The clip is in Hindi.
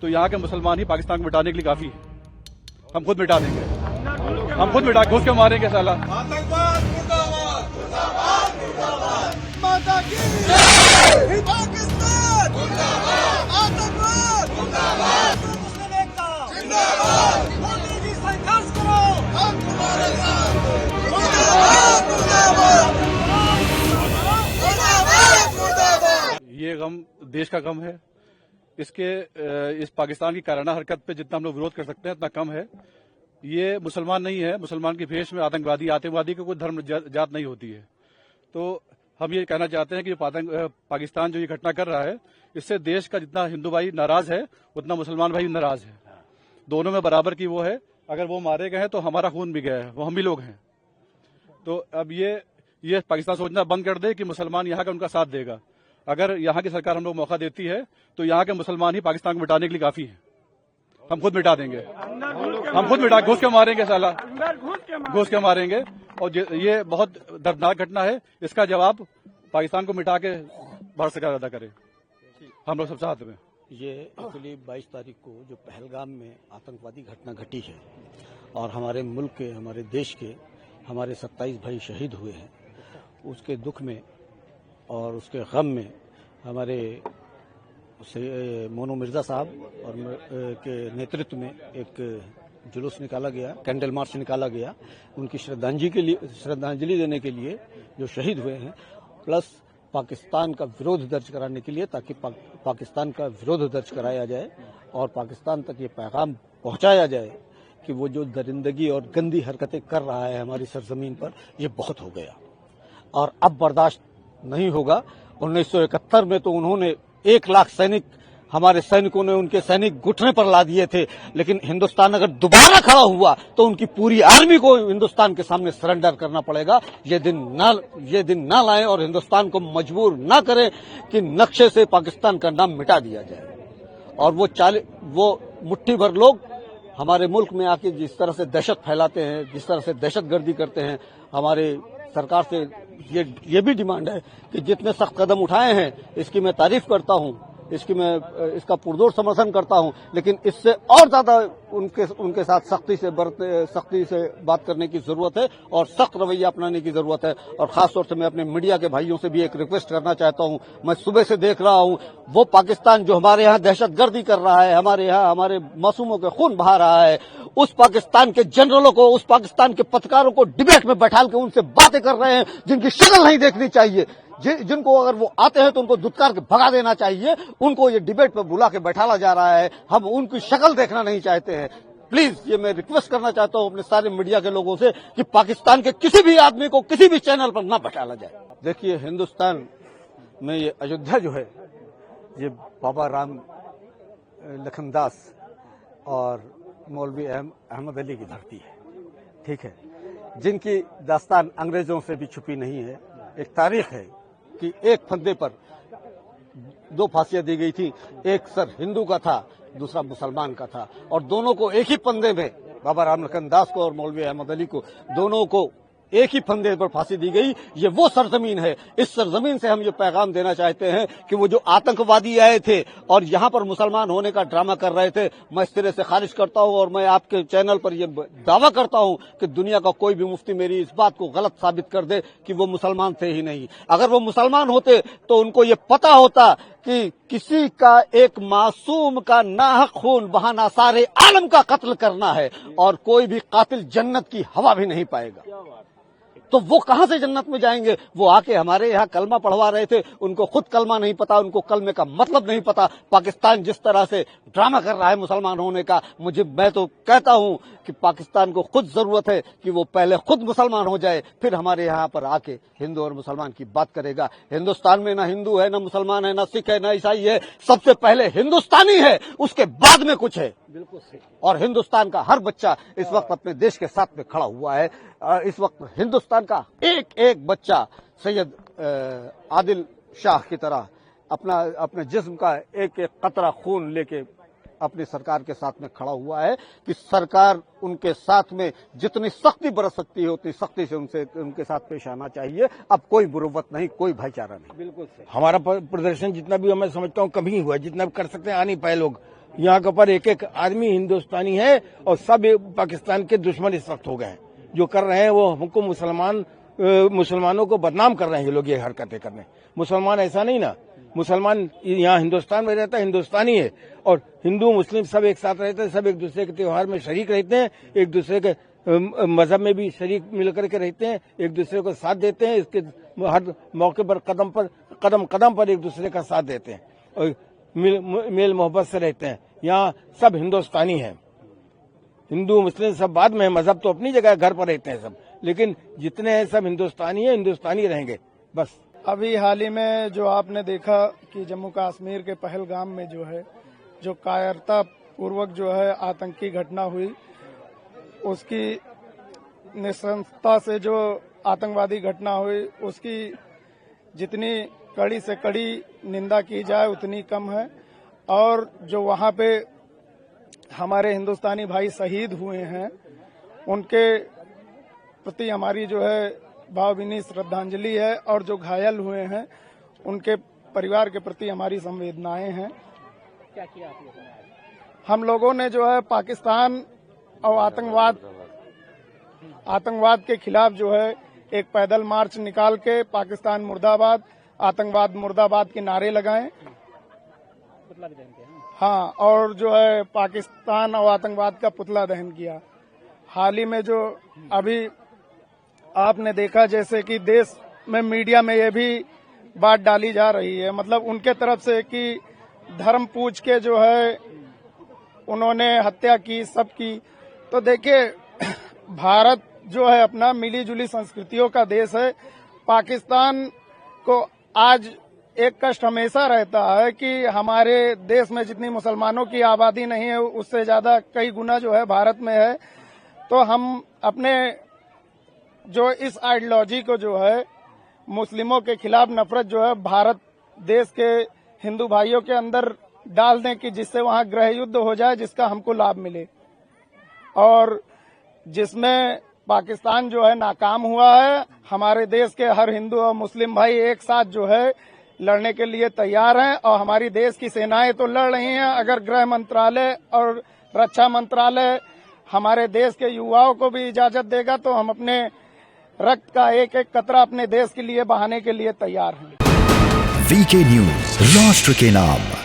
तो यहाँ के मुसलमान ही पाकिस्तान को मिटाने के लिए काफी है। हम खुद मिटा देंगे, हम खुद मिटा घुस के मारेंगे साला। आतंकवाद मुर्दाबाद, मुर्दाबाद, मुर्दाबाद, माता की जय, पाकिस्तान मुर्दाबाद, आतंकवाद मुर्दाबाद, मुस्लिम एकता जिंदाबाद, मोदी जी संघर्ष करो, हम तुम्हारे साथ, मुर्दाबाद, मुर्दाबाद, मुर्दाबाद, मुर्दाबाद। ये गम देश का गम है। इस पाकिस्तान की कायराना हरकत पे जितना हम लोग विरोध कर सकते हैं उतना कम है। ये मुसलमान नहीं है, मुसलमान की भेष में आतंकवादी आतंकवादी की कोई धर्म जात नहीं होती है। तो हम ये कहना चाहते हैं कि पाकिस्तान जो ये घटना कर रहा है, इससे देश का जितना हिंदू भाई नाराज है उतना मुसलमान भाई नाराज है। दोनों में बराबर की वो है। अगर वो मारे गए हैं तो हमारा खून भी गया है, वो हम भी लोग हैं। तो अब ये पाकिस्तान सोचना बंद कर दे कि मुसलमान यहाँ का उनका साथ देगा। अगर यहाँ की सरकार हम लोग मौका देती है तो यहाँ के मुसलमान ही पाकिस्तान को मिटाने के लिए काफी है। हम खुद मिटा देंगे, हम खुद घुस के मारेंगे साला, घुस के मारेंगे। और ये बहुत दर्दनाक घटना है। इसका जवाब पाकिस्तान को मिटा के भारत सरकार अदा करे। हम लोग सब साथ में। ये एक्चुअली 22 तारीख को जो पहलगाम में आतंकवादी घटना घटी है और हमारे मुल्क के, हमारे देश के हमारे 27 भाई शहीद हुए हैं, उसके दुख में और उसके गम में हमारे मोनू मिर्जा साहब और के नेतृत्व में एक जुलूस निकाला गया, कैंडल मार्च निकाला गया, उनकी श्रद्धांजलि देने के लिए जो शहीद हुए हैं, प्लस पाकिस्तान का विरोध दर्ज कराने के लिए, ताकि पाकिस्तान का विरोध दर्ज कराया जाए और पाकिस्तान तक ये पैगाम पहुंचाया जाए कि वो जो दरिंदगी और गंदी हरकतें कर रहा है हमारी सरजमीन पर, ये बहुत हो गया और अब बर्दाश्त नहीं होगा। 1971 में तो उन्होंने 1 लाख सैनिक, हमारे सैनिकों ने उनके सैनिक घुटने पर ला दिए थे, लेकिन हिंदुस्तान अगर दोबारा खड़ा हुआ तो उनकी पूरी आर्मी को हिंदुस्तान के सामने सरेंडर करना पड़ेगा। ये दिन ना लाएं और हिंदुस्तान को मजबूर ना करें कि नक्शे से पाकिस्तान का नाम मिटा दिया जाए। और वो मुट्ठी भर लोग हमारे मुल्क में आके जिस तरह से दहशत फैलाते हैं, जिस तरह से दहशतगर्दी करते हैं, हमारे सरकार से ये भी डिमांड है कि जितने सख्त कदम उठाए हैं इसकी मैं तारीफ करता हूं, इसका पुरजोर समर्थन करता हूं, लेकिन इससे और ज्यादा उनके साथ सख्ती से बात करने की जरूरत है और सख्त रवैया अपनाने की जरूरत है। और खासतौर से मैं अपने मीडिया के भाइयों से भी एक रिक्वेस्ट करना चाहता हूं। मैं सुबह से देख रहा हूं वो पाकिस्तान जो हमारे यहाँ दहशतगर्दी कर रहा है, हमारे यहाँ हमारे मासूमों के खून बहा रहा है, उस पाकिस्तान के जनरलों को, उस पाकिस्तान के पत्रकारों को डिबेट में बैठा के उनसे बातें कर रहे हैं जिनकी शक्ल नहीं देखनी चाहिए, जिनको अगर वो आते हैं तो उनको धुतकार के भगा देना चाहिए। उनको ये डिबेट पर बुला के बैठाला जा रहा है, हम उनकी शक्ल देखना नहीं चाहते हैं। प्लीज ये मैं रिक्वेस्ट करना चाहता हूं अपने सारे मीडिया के लोगों से कि पाकिस्तान के किसी भी आदमी को किसी भी चैनल पर ना बैठाला जाए। देखिए, हिंदुस्तान में ये अयोध्या जो है, ये बाबा राम लखनदास और मौलवी अहमद अली की धरती है, ठीक है, जिनकी दास्तान अंग्रेजों से भी छुपी नहीं है। एक तारीख है कि एक फंदे पर 2 फांसियां दी गई थी, एक सर हिंदू का था, दूसरा मुसलमान का था, और दोनों को एक ही फंदे में, बाबा राम लखनदास को और मौलवी अहमद अली को, दोनों को एक ही फंदे पर फांसी दी गई। ये वो सरजमीन है। इस सरजमीन से हम ये पैगाम देना चाहते हैं कि वो जो आतंकवादी आए थे और यहाँ पर मुसलमान होने का ड्रामा कर रहे थे, मैं इस तरह से खारिज करता हूँ और मैं आपके चैनल पर ये दावा करता हूँ कि दुनिया का कोई भी मुफ्ती मेरी इस बात को गलत साबित कर दे कि वो मुसलमान थे ही नहीं। अगर वो मुसलमान होते तो उनको ये पता होता कि किसी का एक मासूम का नाहक खून बहाना सारे आलम का कत्ल करना है और कोई भी कातिल जन्नत की हवा भी नहीं पाएगा। तो वो कहां से जन्नत में जाएंगे? वो आके हमारे यहाँ कलमा पढ़वा रहे थे, उनको खुद कलमा नहीं पता, उनको कलमे का मतलब नहीं पता। पाकिस्तान जिस तरह से ड्रामा कर रहा है मुसलमान होने का, मैं तो कहता हूं कि पाकिस्तान को खुद जरूरत है कि वो पहले खुद मुसलमान हो जाए, फिर हमारे यहाँ पर आके हिंदू और मुसलमान की बात करेगा। हिंदुस्तान में ना हिंदू है, ना मुसलमान है, ना सिख है, ना ईसाई है, सबसे पहले हिंदुस्तानी है, उसके बाद में कुछ है। बिल्कुल सही। और हिंदुस्तान का हर बच्चा इस वक्त अपने देश के साथ में खड़ा हुआ है। इस वक्त हिंदुस्तान का एक एक बच्चा सैयद आदिल शाह की तरह अपने जिस्म का एक एक कतरा खून लेके अपनी सरकार के साथ में खड़ा हुआ है कि सरकार उनके साथ में जितनी सख्ती बरत सकती है उतनी सख्ती से उनके साथ पेश आना चाहिए। अब कोई मुरव्वत नहीं, कोई भाईचारा नहीं। बिल्कुल सही। हमारा प्रदर्शन जितना भी मैं समझता हूँ कम ही हुआ, जितना भी कर सकते हैं आ नहीं पाए लोग। यहाँ के ऊपर एक एक आदमी हिंदुस्तानी है और सब पाकिस्तान के दुश्मन इस वक्त हो गए हैं। जो कर रहे हैं वो हमको मुसलमानों को बदनाम कर रहे हैं। ये लोग ये हरकतें कर रहे हैं। मुसलमान ऐसा नहीं ना, मुसलमान यहाँ हिंदुस्तान में रहता है, हिंदुस्तानी है, और हिंदू मुस्लिम सब एक साथ रहते हैं, सब एक दूसरे के त्योहार में शरीक रहते हैं, एक दूसरे के मजहब में भी शरीक मिलकर के रहते हैं, एक दूसरे को साथ देते हैं। इसके हर मौके पर कदम कदम पर एक दूसरे का साथ देते हैं और मेल मोहब्बत से रहते हैं। यहाँ सब हिंदुस्तानी है, हिंदू मुस्लिम सब बाद में, मजहब तो अपनी जगह घर पर रहते हैं सब, लेकिन जितने हैं सब हिंदुस्तानी है, हिंदुस्तानी रहेंगे बस। अभी हाल ही में जो आपने देखा कि जम्मू कश्मीर के पहलगाम में जो है जो कायरता पूर्वक जो है आतंकी घटना हुई, उसकी निशंसता से जो आतंकवादी घटना हुई उसकी जितनी कड़ी से कड़ी निंदा की जाए उतनी कम है। और जो वहाँ पे हमारे हिंदुस्तानी भाई शहीद हुए हैं उनके प्रति हमारी जो है भावभीनी श्रद्धांजलि है, और जो घायल हुए हैं उनके परिवार के प्रति हमारी संवेदनाएं हैं। क्या किया आप लोगों ने? हम लोगों ने जो है पाकिस्तान और आतंकवाद के खिलाफ जो है एक पैदल मार्च निकाल के पाकिस्तान मुर्दाबाद, आतंकवाद मुर्दाबाद के नारे लगाए। पुतला भी दहन किया? हाँ, और जो है पाकिस्तान और आतंकवाद का पुतला दहन किया। हाल ही में जो अभी आपने देखा जैसे कि देश में मीडिया में ये भी बात डाली जा रही है, मतलब उनके तरफ से कि धर्म पूछ के जो है उन्होंने हत्या की, सब की। तो देखिए, भारत जो है अपना मिली जुली संस्कृतियों का देश है। पाकिस्तान को आज एक कष्ट हमेशा रहता है कि हमारे देश में जितनी मुसलमानों की आबादी नहीं है उससे ज्यादा कई गुना जो है भारत में है। तो हम अपने जो इस आइडियोलॉजी को जो है मुस्लिमों के खिलाफ नफरत जो है भारत देश के हिंदू भाइयों के अंदर डाल दें कि जिससे वहां गृह युद्ध हो जाए, जिसका हमको लाभ मिले, और जिसमें पाकिस्तान जो है नाकाम हुआ है। हमारे देश के हर हिंदू और मुस्लिम भाई एक साथ जो है लड़ने के लिए तैयार हैं, और हमारी देश की सेनाएं तो लड़ रही हैं। अगर गृह मंत्रालय और रक्षा मंत्रालय हमारे देश के युवाओं को भी इजाजत देगा तो हम अपने रक्त का एक एक कतरा अपने देश के लिए बहाने के लिए तैयार हैं। वीके न्यूज, राष्ट्र के नाम।